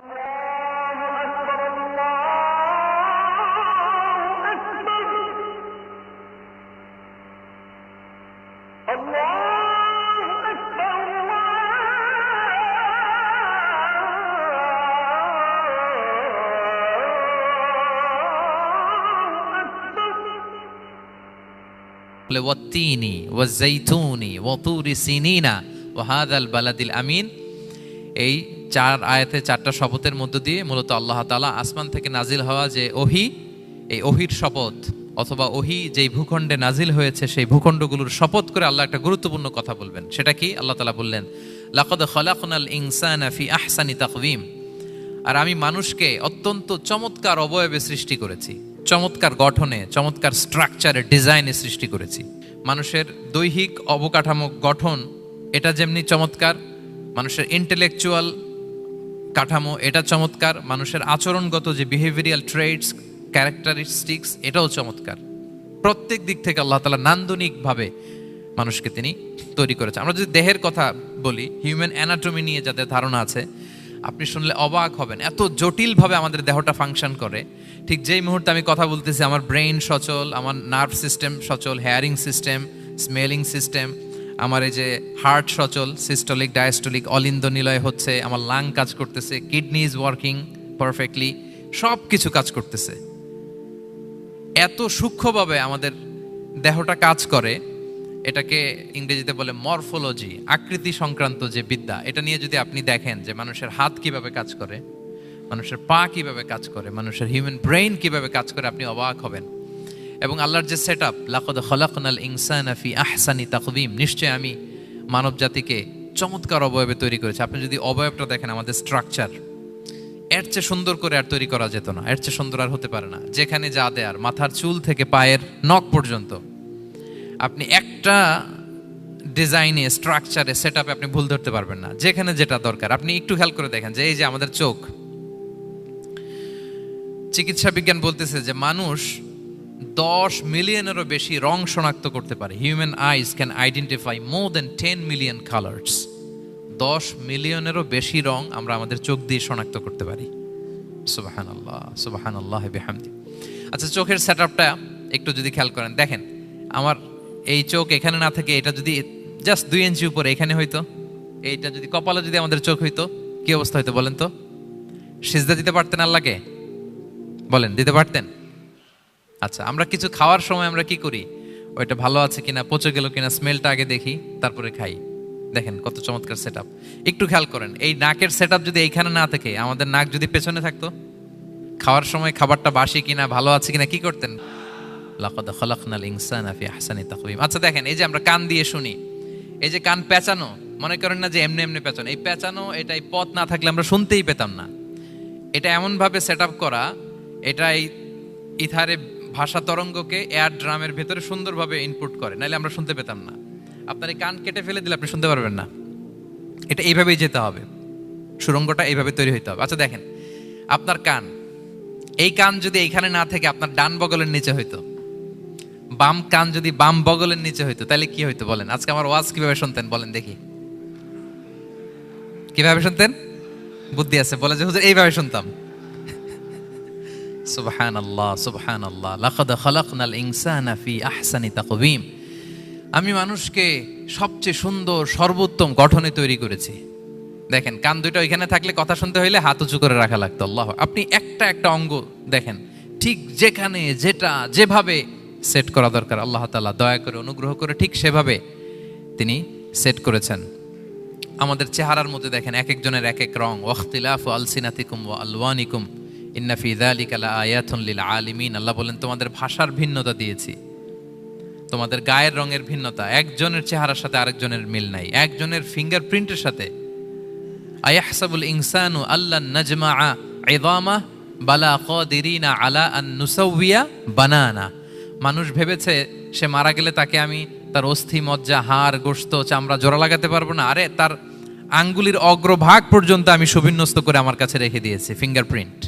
ওয়াত্তিনি ওয়াজ্জাইতুনি ওয়াতুরি সিনিনা ওয়া হাযাল বালাদিল আমিন। এই চার আয়াতে চারটা শপথের মধ্য দিয়ে মূলত আল্লাহ তাআলা আসমান থেকে নাজিল হওয়া যে ওহী, এই ওহীর শপথ অথবা ওহী যেই ভূখণ্ডে নাজিল হয়েছে সেই ভূখণ্ডগুলোর শপথ করে আল্লাহ একটা গুরুত্বপূর্ণ কথা বলবেন। সেটা কি? আল্লাহ তাআলা বললেন, লাকাদ খালাকনাল ইনসানা ফি আহসানি তাকওয়িম। আর আমি মানুষকে অত্যন্ত চমৎকার অবয়বে সৃষ্টি করেছি, চমৎকার গঠনে, চমৎকার স্ট্রাকচারে, ডিজাইনে সৃষ্টি করেছি। মানুষের দৈহিক অবকাঠামো গঠন এটা যেমনি চমৎকার, মানুষের ইন্টেলেকচুয়াল কাঠামো এটা চমৎকার, মানুষের আচরণগত যে বিহেভিয়ারাল ট্রেটস, ক্যারেক্টারিস্টিক্স এটাও চমৎকার। প্রত্যেক দিক থেকে আল্লাহ তাআলা নান্দনিকভাবে মানুষকে তিনি তৈরি করেছে। আমরা যদি দেহের কথা বলি, হিউম্যান অ্যানাটমি নিয়ে যাদের ধারণা আছে, আপনি শুনলে অবাক হবেন এত জটিলভাবে আমাদের দেহটা ফাংশন করে। ঠিক যেই মুহূর্তে আমি কথা বলতেছি আমার ব্রেইন সচল, আমার নার্ভ সিস্টেম সচল, হেয়ারিং সিস্টেম, স্মেলিং সিস্টেম, আমার এই যে হার্ট সচল, সিস্টোলিক ডায়াস্টোলিক অলিন্দ নিলয় হচ্ছে, আমার লাং কাজ করতেছে, কিডনি ইজ ওয়ার্কিং পারফেক্টলি, সব কিছু কাজ করতেছে। এত সূক্ষ্মভাবে আমাদের দেহটা কাজ করে, এটাকে ইংরেজিতে বলে মরফোলজি, আকৃতি সংক্রান্ত যে বিদ্যা। এটা নিয়ে যদি আপনি দেখেন যে মানুষের হাত কিভাবে কাজ করে, মানুষের পা কিভাবে কাজ করে, মানুষের হিউম্যান ব্রেইন কিভাবে কাজ করে, আপনি অবাক হবেন। এবং আল্লাহর যে সেট আপ, লাকাদ খালাকনাল ইনসানা ফি আহসানি তাকওয়িম, নিশ্চয় আমি মানব জাতিকে চমৎকার অবয়বে তৈরি করেছি। আপনি যদি অবয়বটা দেখেন, আমাদের স্ট্রাকচার এর চেয়ে সুন্দর করে আর তৈরি করা যেত না, এর চেয়ে সুন্দর আর হতে পারে না। যেখানে যা দেয়ার, মাথার চুল থেকে পায়ের নখ পর্যন্ত, আপনি একটা ডিজাইনে, স্ট্রাকচারে, সেট আপে আপনি ভুল ধরতে পারবেন না। যেখানে যেটা দরকার, আপনি একটু খেয়াল করে দেখেন যে এই যে আমাদের চোখ, চিকিৎসা বিজ্ঞান বলতেছে যে মানুষ 10 মিলিয়নেরও বেশি রং শনাক্ত করতে পারে। Human eyes can identify more than 10 million colours. 10 মিলিয়নেরও বেশি রং আমরা আমাদের চোখ দিয়ে শনাক্ত করতে পারি। সুবহানাল্লাহ, সুবহানাল্লাহ বিহামদি। আচ্ছা, চোখের সেট আপটা একটু যদি খেয়াল করেন, দেখেন আমার এই চোখ এখানে না থেকে এটা যদি জাস্ট 2 ইঞ্চি উপরে এখানে হইতো, এইটা যদি কপালে যদি আমাদের চোখ হইতো, কি অবস্থা হইতো বলেন তো? সিজদা দিতে পারতেন আল্লাহকে? বলেন, দিতে পারতেন? আচ্ছা, আমরা কিছু খাওয়ার সময় আমরা কি করি? ওইটা ভালো আছে কিনা, পচে গেল কিনা, স্মেলটা আগে দেখি, তারপরে খাই। দেখেন কত চমৎকার সেট আপ। একটু খেয়াল করেন, এই নাকের সেট আপ যদি এইখানে না থাকে, আমাদের নাক যদি পেছনে থাকতো, খাওয়ার সময় খাবারটা বাসি কিনা, ভালো আছে কিনা কি করতেন? লাকাদ খালাকনাল ইনসানা ফি আহসানি তাকওয়িম। আচ্ছা দেখেন, এই যে আমরা কান দিয়ে শুনি, এই যে কান পেঁচানো, মনে করেন না যে এমনি এমনি পেঁচানো, এই পেঁচানো, এটা এই পথ না থাকলে আমরা শুনতেই পেতাম না। এটা এমনভাবে সেট আপ করা, এটা এই ইথারে ভাষা তরঙ্গকে এয়ার ড্রামের ভেতরে সুন্দরভাবে ইনপুট করে, নাহলে আমরা শুনতে পেতাম না। আপনার এই কান কেটে ফেলে দিলে আপনি শুনতে পারবেন না। এটা এইভাবেই যেতে হবে, সুরঙ্গটা এইভাবে তৈরি হইতে হবে। আচ্ছা দেখেন, আপনার কান, এই কান যদি এইখানে না থেকে আপনার ডান বগলের নিচে হইতো, বাম কান যদি বাম বগলের নিচে হইতো, তাহলে কি হইতো বলেন? আজকে আমার ওয়াজ কিভাবে শুনতেন বলেন দেখি? কিভাবে শুনতেন? বুদ্ধি আছে বলে যে হুজুর এইভাবে শুনতাম। সুবহানাল্লাহ, সুবহানাল্লাহ। লাকাদ খালাকনাল ইনসানা ফি আহসানি তাকওয়িম। আমি মানুষকে সবচেয়ে সুন্দর, সর্বোত্তম গঠনে তৈরি করেছি। দেখেন, কান দুটো ওইখানে থাকলে কথা শুনতে হইলে হাত উঁচু করে রাখা লাগতো। আল্লাহ, আপনি একটা একটা অঙ্গ দেখেন, ঠিক যেখানে যেটা যেভাবে সেট করা দরকার, আল্লাহ তাআলা দয়া করে, অনুগ্রহ করে ঠিক সেভাবে তিনি সেট করেছেন। আমাদের চেহারার মধ্যে দেখেন, এক একজনের এক এক রং। ওয়াখতিলাফু আলসিনাতিকুম ওয়া আলওয়ানিকুম ইন্না ফি যালিকা লাআয়াতুন লিল আলিমিন। আল্লাহ বলেন, তোমাদের ভাষার ভিন্নতা দিয়েছি, তোমাদের গায়ের রঙের ভিন্নতা, একজনের চেহারার সাথে আরেকজনের মিল নাই, একজনের ফিঙ্গারপ্রিন্টের সাথে। আয়াহসাবুল ইনসানু আল্লান নাজমাআ ইযামা বালা কাদিরিনা আলা আন নুসাউইয়া বানানা। মানুষ ভেবেছে সে মারা গেলে তাকে আমি তার অস্থি, মজ্জা, হাড়, গোশত, চামড়া জোড়া লাগাতে পারবো না। আরে তার আঙ্গুলির অগ্রভাগ পর্যন্ত আমি সুবিন্যস্ত করে আমার কাছে রেখে দিয়েছি, ফিঙ্গারপ্রিন্ট।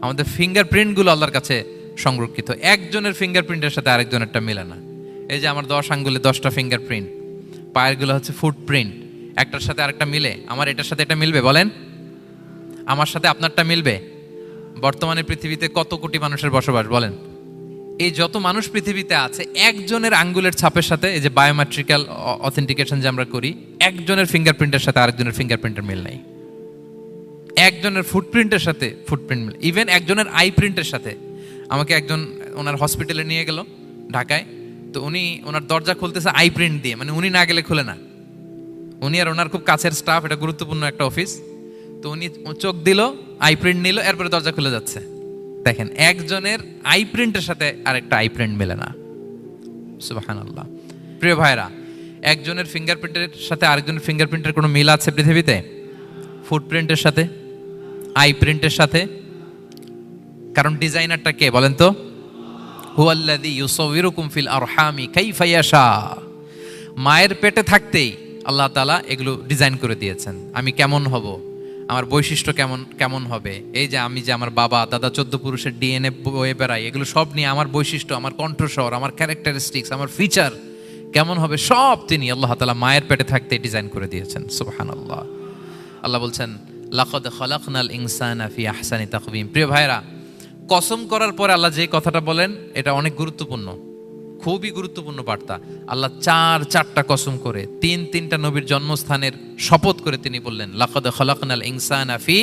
আমাদের ফিঙ্গারপ্রিন্টগুলো আল্লাহর কাছে সংরক্ষিত, একজনের ফিঙ্গারপ্রিন্টের সাথে আরেকজনেরটা মিলে না। এই যে আমার 10 আঙ্গুলে 10টা ফিঙ্গারপ্রিন্ট, পায়েরগুলো হচ্ছে ফুটপ্রিন্ট, একটার সাথে আরেকটা মিলে। আমার এটার সাথে এটা মিলবে বলেন? আমার সাথে আপনারটা মিলবে? বর্তমানে পৃথিবীতে কত কোটি মানুষের বসবাস বলেন? এই যত মানুষ পৃথিবীতে আছে, একজনের আঙ্গুলের ছাপের সাথে, এই যে বায়োমেট্রিক্যাল অথেন্টিকেশন যে আমরা করি, একজনের ফিঙ্গারপ্রিন্টের সাথে আরেকজনের ফিঙ্গারপ্রিন্টের মিল নাই। একজনের ফুটপ্রিন্টের সাথে ফুটপ্রিন্ট মিল, ইভেন একজনের আই প্রিন্টের সাথে। আমাকে একজন ওনার হসপিটালে নিয়ে গেল ঢাকায়, তো উনি ওনার দরজা খুলতেছে আই প্রিন্ট দিয়ে, মানে উনি না গেলে খুলে না। উনি আর ওনার খুব কাছের স্টাফ, এটা গুরুত্বপূর্ণ একটা অফিস, তো উনি চোখ দিল, আই প্রিন্ট নিল, এরপরে দরজা খুলে যাচ্ছে। দেখেন, একজনের আই প্রিন্টের সাথে আরেকটা আই প্রিন্ট মেলে না। সুবহানাল্লাহ। প্রিয় ভাইরা, একজনের ফিঙ্গারপ্রিন্টের সাথে আরেকজনের ফিঙ্গারপ্রিন্টের কোনো মিল আছে পৃথিবীতে? ফুটপ্রিন্টের সাথে, আই প্রিন্টের সাথে? কারণ ডিজাইনারটা কে বলেন তো? হুয়াল্লাযী ইউসাউবিরুকুম ফিল আরহামি কাইফা ইয়াশা। মায়ের পেটে থাকতেই আল্লাহ তাআলা এগুলো ডিজাইন করে দিয়েছেন। আমি কেমন হব, আমার বৈশিষ্ট্য কেমন কেমন হবে, এই যে আমি যে আমার বাবা দাদা 14 পুরুষের ডিএনএ বয়ে বেড়াই, এগুলো সব নিয়ে আমার বৈশিষ্ট্য, আমার কণ্ঠস্বর, আমার ক্যারেক্টারিস্টিক্স, আমার ফিচার কেমন হবে, সব তিনি আল্লাহ তাআলা মায়ের পেটে থাকতে ডিজাইন করে দিয়েছেন। সুবহানাল্লাহ। আল্লাহ বলছেন, লাকাদ খালাকনাল ইনসানা ফি আহসানি তাকওয়িম। প্রিয় ভাইরা, কসম করার পরে আল্লাহ যে কথাটা বলেন, এটা অনেক গুরুত্বপূর্ণ, খুবই গুরুত্বপূর্ণ বার্তা। আল্লাহ চারটা কসম করে তিনটা নবীর জন্মস্থানের শপথ করে তিনি বললেন, লাকাদ খালাকনাল ইনসানা ফি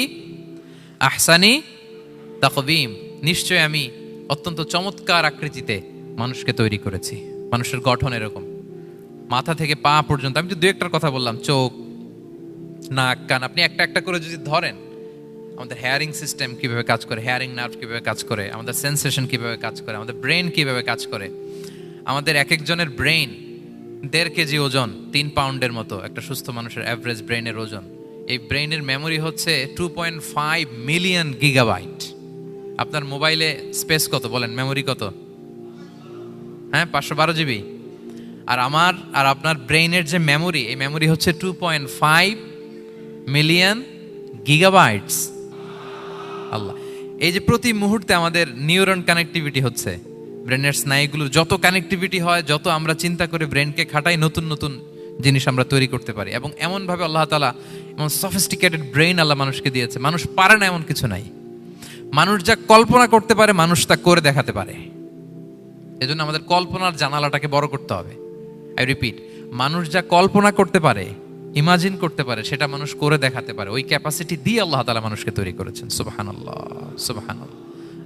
আহসানি তাকওয়িম। নিশ্চয় আমি অত্যন্ত চমৎকার আকৃতিতে মানুষকে তৈরি করেছি। মানুষের গঠন এরকম, মাথা থেকে পা পর্যন্ত। আমি তো দু একটার কথা বললাম, চোখ, নাক, কান, আপনি একটা একটা করে যদি ধরেন, আমাদের হেয়ারিং সিস্টেম কিভাবে কাজ করে, হেয়ারিং নার্ভ কিভাবে কাজ করে, আমাদের সেন্সেশন কিভাবে কাজ করে, আমাদের ব্রেন কিভাবে কাজ করে। আমাদের এক একজনের ব্রেন 1.5 কেজি ওজন, 3 পাউন্ডের মতো একটা সুস্থ মানুষের অ্যাভারেজ ব্রেনের ওজন। এই ব্রেনের মেমোরি হচ্ছে 2.5 মিলিয়ন গিগাবাইট। আপনার মোবাইলে স্পেস কত বলেন, মেমোরি কত? হ্যাঁ, 512 জিবি। আর আমার আর আপনার ব্রেইনের যে মেমোরি, এই মেমোরি হচ্ছে 2.5 মিলিয়ন গিগাবাইটস। আল্লাহ, এই যে প্রতি মুহূর্তে আমাদের নিউরন কানেক্টিভিটি হচ্ছে, ব্রেনের স্নায়ুগুলো যত কানেক্টিভিটি হয়, যত আমরা চিন্তা করে ব্রেনকে খাটাই, নতুন নতুন জিনিস আমরা তৈরি করতে পারি। এবং এমনভাবে আল্লাহ তাআলা এমন সফিস্টিকেটেড ব্রেইন আল্লাহ মানুষকে দিয়েছে, মানুষ পারে না এমন কিছু নাই। মানুষ যা কল্পনা করতে পারে, মানুষ তা করে দেখাতে পারে। এজন্য আমাদের কল্পনার জানালাটাকে বড় করতে হবে। আই রিপিট, মানুষ যা কল্পনা করতে পারে, ইমাজিন করতে পারে, সেটা মানুষ করে দেখাতে পারে। ওই ক্যাপাসিটি দিয়ে আল্লাহ তাআলা মানুষকে তৈরি করেছেন। সুবহানাল্লাহ, সুবহানাল্লাহ।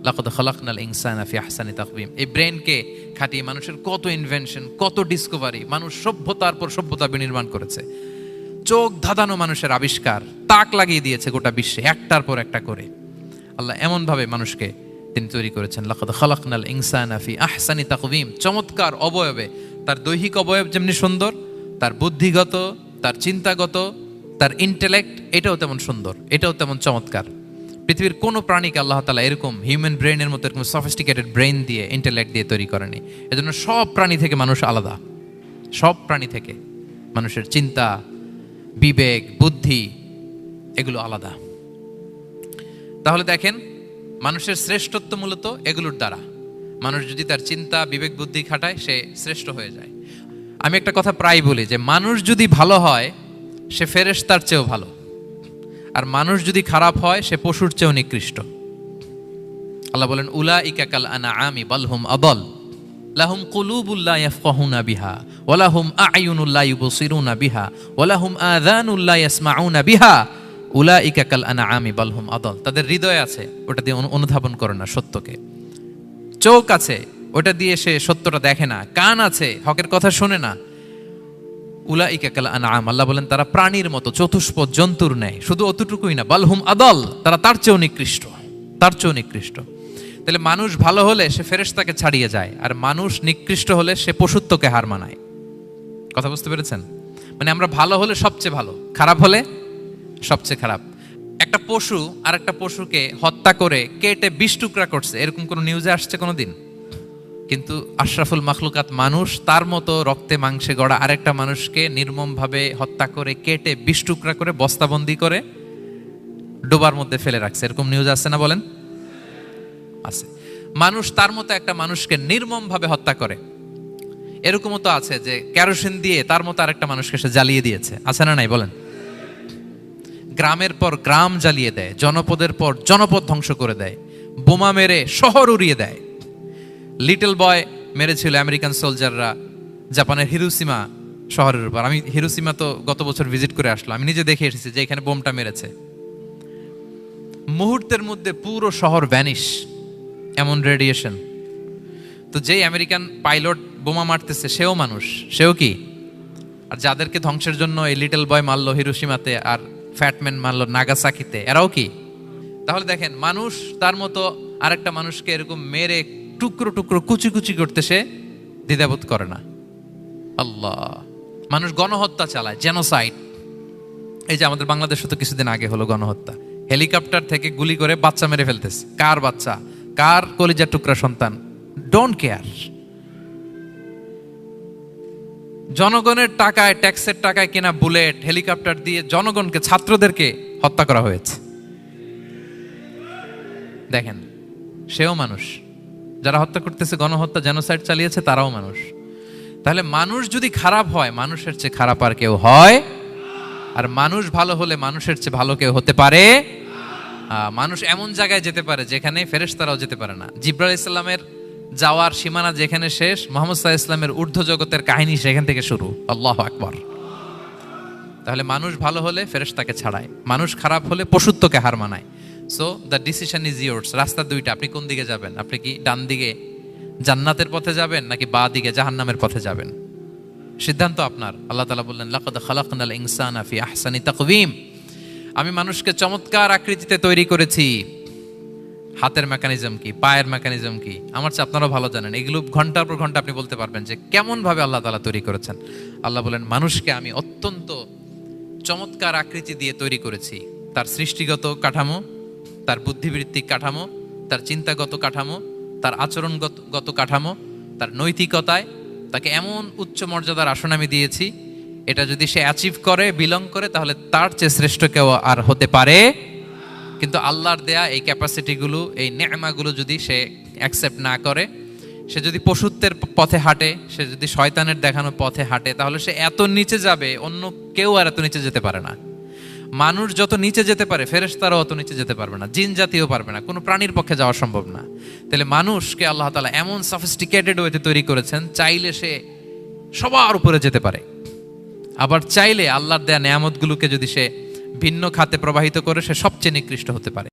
লাকাদ খালাকনাল ইনসানা ফি আহসানি তাকওয়িম। এই ব্রেনকে খাটিয়ে মানুষের কত ইনভেনশন, কত ডিসকভারি, মানুষ সভ্যতার পর সভ্যতা বিনির্মাণ করেছে। চোখ ধাঁধানো মানুষের আবিষ্কার, তাক লাগিয়ে দিয়েছে গোটা বিশ্বে একটার পর একটা করে। আল্লাহ এমন ভাবে মানুষকে তিনি তৈরি করেছেন। লাকাদ খালাকনাল ইনসানা ফি আহসানি তাকওয়িম। চমৎকার অবয়বে, তার দৈহিক অবয়ব যেমনি সুন্দর, তার বুদ্ধিগত, তার চিন্তাগত, তার ইন্টেলেক্ট, এটাও তেমন সুন্দর, এটাও তেমন চমৎকার। পৃথিবীর কোনো প্রাণীকে আল্লাহ তাআলা এরকম হিউম্যান ব্রেনের মতো এরকম সফিস্টিকেটেড ব্রেন দিয়ে, ইন্টেলেক্ট দিয়ে তৈরি করেনি। এজন্য সব প্রাণী থেকে মানুষ আলাদা। সব প্রাণী থেকে মানুষের চিন্তা, বিবেক, বুদ্ধি এগুলো আলাদা। তাহলে দেখেন, মানুষের শ্রেষ্ঠত্ব মূলত এগুলোর দ্বারা। মানুষ যদি তার চিন্তা, বিবেক, বুদ্ধি খাটায়, সে শ্রেষ্ঠ হয়ে যায়। আমি একটা কথা প্রায় বলি যে, মানুষ যদি ভালো হয়, সে ফেরেশতার চেয়েও ভালো। আর মানুষ যদি খারাপ হয়, সে পশুর চেয়েও নিকৃষ্ট। আল্লাহ বলেন, উলাইকা কাল আনআমি বাল হুম আদাল লাহুম কুলুবুল লা ইয়াফকাহুনা বিহা ওয়া লাহুম আ'য়ুনুল লা ইউবসিরুনা বিহা ওয়া লাহুম আযানুল লা ইয়াসমাউনা বিহা উলাইকা কাল আনআমি বাল হুম আদাল। তাদের হৃদয় আছে, ওটা দিয়ে অনুধাবন করে না সত্যকে। চোখ আছে, ওটা দিয়ে সে সত্যটা দেখে না। কান আছে, হকের কথা শোনে না। উলাইকা কাল আনআম, আল্লাহ বলেন তারা প্রাণীর মতো, চতুষ্পদ জন্তুর ন্যায়। শুধু অতটুকুই না, বালহুম আদল, তারা তার চেয়েও নিকৃষ্ট, তার চেয়েও নিকৃষ্ট। তাহলে মানুষ ভালো হলে সে ফেরেশতাকে ছাড়িয়ে যায়, আর মানুষ নিকৃষ্ট হলে সে পশুত্বকে হার মানায়। কথা বুঝতে পেরেছেন? মানে আমরা ভালো হলে সবচেয়ে ভালো, খারাপ হলে সবচেয়ে খারাপ। একটা পশু আর একটা পশুকে হত্যা করে কেটে 20 টুকরা করছে, এরকম কোন নিউজে আসছে কোনোদিন? কিন্তু আশরাফুল মাখলুকাত মানুষ, তার মতো রক্তে মাংসে গড়া আরেকটা মানুষকে নির্মমভাবে হত্যা করে কেটে 20 টুকরা করে বস্তাবন্দি করে ডোবার মধ্যে ফেলে রাখছে। এরকম নিউজ আছে না বলেন? আছে। মানুষ তার মতো একটা মানুষকে নির্মমভাবে হত্যা করে। এরকমও তো আছে যে কেরোসিন দিয়ে তার মতো আরেকটা মানুষকে সে জ্বালিয়ে দিয়েছে। আছে না নাই বলেন? গ্রামের পর গ্রাম জ্বালিয়ে দেয়, জনপদের পর জনপদ ধ্বংস করে দেয়, বোমা মেরে শহর উড়িয়ে দেয়। লিটল বয় মেরেছিল আমেরিকান সোলজাররা জাপানের হিরোশিমা শহরের উপর। আমি হিরোশিমা তো গত বছর ভিজিট করে আসলাম, আমি নিজে দেখে এসেছি যে এখানে বোমটা মেরেছে। মুহূর্তের মধ্যে পুরো শহর ভ্যানিশ, এমন রেডিয়েশন। তো যেই আমেরিকান পাইলট বোমা মারতেছে সেও মানুষ, সেও কি? আর যাদেরকে ধ্বংসের জন্য এই লিটল বয় মারলো হিরোশিমাতে আর ফ্যাটম্যান মারলো নাগাসাকিতে, এরাও কি? তাহলে দেখেন, মানুষ তার মতো আরেকটা মানুষকে এরকম মেরে টুকরো টুকরো কুচি কুচি করতে সে দ্বিধাবোধ করে না। আল্লাহ, মানুষ গণহত্যা চালায়, জেনোসাইড। এই যে আমাদের বাংলাদেশে তো কিছুদিন আগে হলো গণহত্যা, হেলিকপ্টার থেকে গুলি করে বাচ্চা মেরে ফেলতেছে। কার বাচ্চা? কার কলিজার টুকরা সন্তান? Don't care. জনগণের টাকায়, ট্যাক্সের টাকায় কেনা বুলেট, হেলিকপ্টার দিয়ে জনগণকে, ছাত্রদেরকে হত্যা করা হয়েছে। দেখেন, সেও মানুষ। যারা হত্যা করতেছে, গণহত্যা, জেনোসাইড চালিয়েছে, তারাও মানুষ। তাহলে মানুষ যদি খারাপ হয়, মানুষের চেয়ে খারাপ আর কেউ হয়? আর মানুষ ভালো হলে মানুষের চেয়ে ভালো কেউ হতে পারে? মানুষ এমন জায়গায় যেতে পারে যেখানে ফেরেশতারাও যেতে পারে না। জিবরাইল ইসলামের যাওয়ার সীমানা যেখানে শেষ, মুহাম্মদ সাল্লাল্লাহু আলাইহি ওয়াসাল্লামের ঊর্ধ্ব জগতের কাহিনী সেখান থেকে শুরু। আল্লাহু আকবার। তাহলে মানুষ ভালো হলে ফেরেশতাকে ছাড়ায়, মানুষ খারাপ হলে পশুত্বকে হার মানায়। So the decision is yours. রাস্তা দুইটা, আপনি কোন দিকে যাবেন? আপনি কি ডান দিকে জান্নাতের পথে যাবেন নাকি বাঁ দিকে জাহান্নামের পথে যাবেন? সিদ্ধান্ত আপনার। আল্লাহ তাআলা বললেন, লাকাদ খালাকনাল ইনসানা ফি আহসানি তাকওয়িম। আমি মানুষকে চমৎকার আকৃতিতে তৈরি করেছি। হাতের মেকানিজম কি, পায়ের মেকানিজম কি, আমার চেয়ে আপনারাও ভালো জানেন। এগুলো ঘন্টার পর ঘন্টা আপনি বলতে পারবেন যে কেমন ভাবে আল্লাহ তাআলা তৈরি করেছেন। আল্লাহ বলেন, মানুষকে আমি অত্যন্ত চমৎকার আকৃতি দিয়ে তৈরি করেছি। তার সৃষ্টিগত কাঠামো, তার বুদ্ধিবৃত্তিক কাঠামো, তার চিন্তাগত কাঠামো, তার আচরণগত কাঠামো, তার নৈতিকতায় তাকে এমন উচ্চ মর্যাদার আসন আমি দিয়েছি, এটা যদি সে অ্যাচিভ করে, বিলং করে, তাহলে তার চেয়ে শ্রেষ্ঠ কেউ আর হতে পারে। কিন্তু আল্লাহর দেয়া এই ক্যাপাসিটিগুলো, এই নেয়ামাগুলো যদি সে অ্যাকসেপ্ট না করে, সে যদি পশুত্বের পথে হাঁটে, সে যদি শয়তানের দেখানো পথে হাঁটে, তাহলে সে এত নিচে যাবে, অন্য কেউ আর এত নিচে যেতে পারে না। মানুষ যত নিচে যেতে পারে, ফেরেশতারাও অত নিচে যেতে পারবে না, জিন জাতিও পারবে না, কোনো প্রাণীর পক্ষে যাওয়া সম্ভব না। তাহলে মানুষকে আল্লাহ তাআলা এমন সফিস্টিকেটেড ওয়েতে তৈরি করেছেন, চাইলে সে সবার উপরে যেতে পারে। আবার চাইলে আল্লাহর দেয়া নেয়ামতগুলোকে যদি সে ভিন্ন খাতে প্রবাহিত করে, সে সবচেয়ে নিকৃষ্ট হতে পারে।